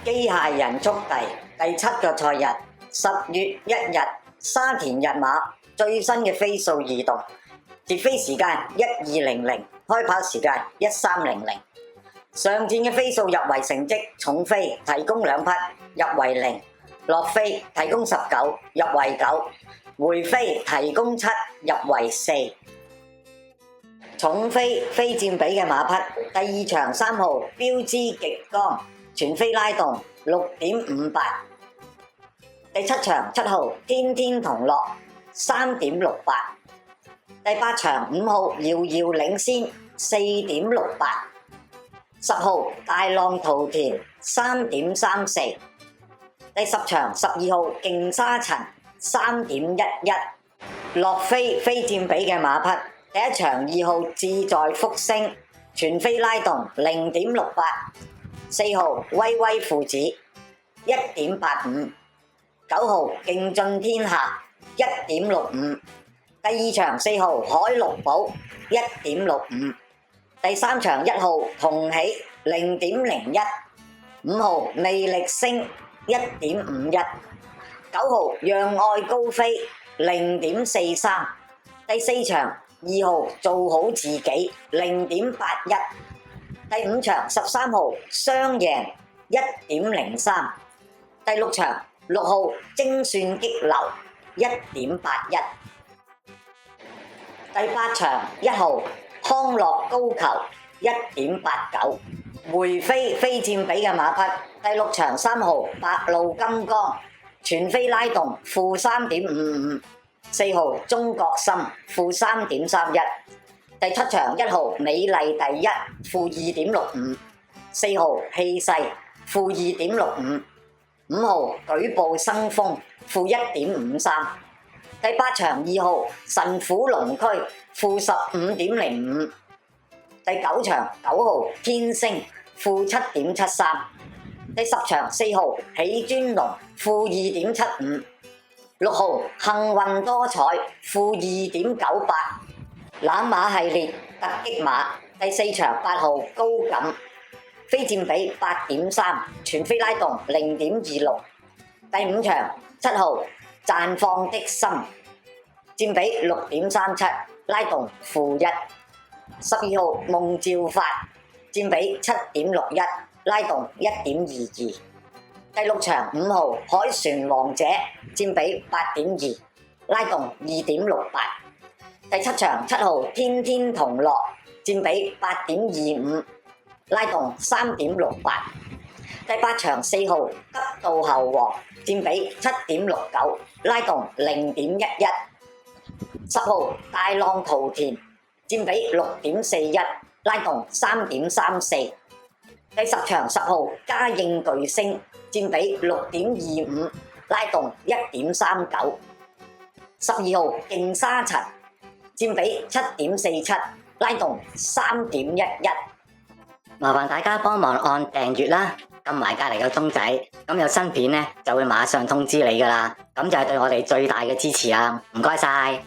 機械人速遞第7個賽日10月1日沙田日馬最新嘅飛數異動，截飛時間12:00，開跑時間13:00。上戰嘅飛數入圍成績，重飛提供2匹，入圍0；落飛提供19，入圍9；回飛提供7，入圍4。重飛非佔比嘅馬匹，第2場3號標之極光全飛拉動 6.58， 第7場7號天天同樂 3.68， 第8場5號遙遙領先 4.68， 10號大浪淘田 3.34， 第10場12號勁沙塵 3.11。 落飛非佔比嘅馬匹，第1場2號志在福星全飛拉動 0.68， 4號威威父子 1.85， 9號勁進天下 1.65， 第2場4號海陸寶 1.65， 第3場1號同喜 0.01， 5號魅力星 1.51， 9號讓愛高飛 0.43， 第4場2號做好自己 0.81， 第5場13號雙贏 1.03， 第6場6號精算激流 1.81， 第8場1號康樂高球 1.89。 回飛非佔比嘅馬匹，第6場3號白鹿金剛全飛拉動負 3.55， 4號中國心負 3.31， 第7場1號美麗第一負 2.65， 4號氣勢負 2.65， 5號舉步生風負 1.53， 第8場2號神虎龍駒負 15.05， 第9場9號天星負 7.73， 第10場4號喜尊龍負 2.75， 6號幸運多彩負 2.98， 攬馬系列突擊馬第4場8號高錦非佔比 8.3， 全飛拉動 0.26， 第5場7號綻放的心佔比 6.37， 拉動負1， 12號夢照發佔比 7.61， 拉動 1.22， 第6場5號海船王者佔比 8.2， 拉動 2.68， 第7場7號天天同樂佔比 8.25， 拉動 3.68， 第8場4號急道猴王佔比 7.69， 拉動 0.11， 10號大浪淘田佔比 6.41， 拉動 3.34， 第10場10號嘉應巨星佔比 6.25， 拉動 1.39， 12號勁沙塵佔比 7.47， 拉動 3.11。 麻煩大家幫忙按訂閱啦，撳埋隔離個鐘仔，咁有新片呢就會馬上通知你㗎喇，咁就係對我哋最大嘅支持啦，唔該晒。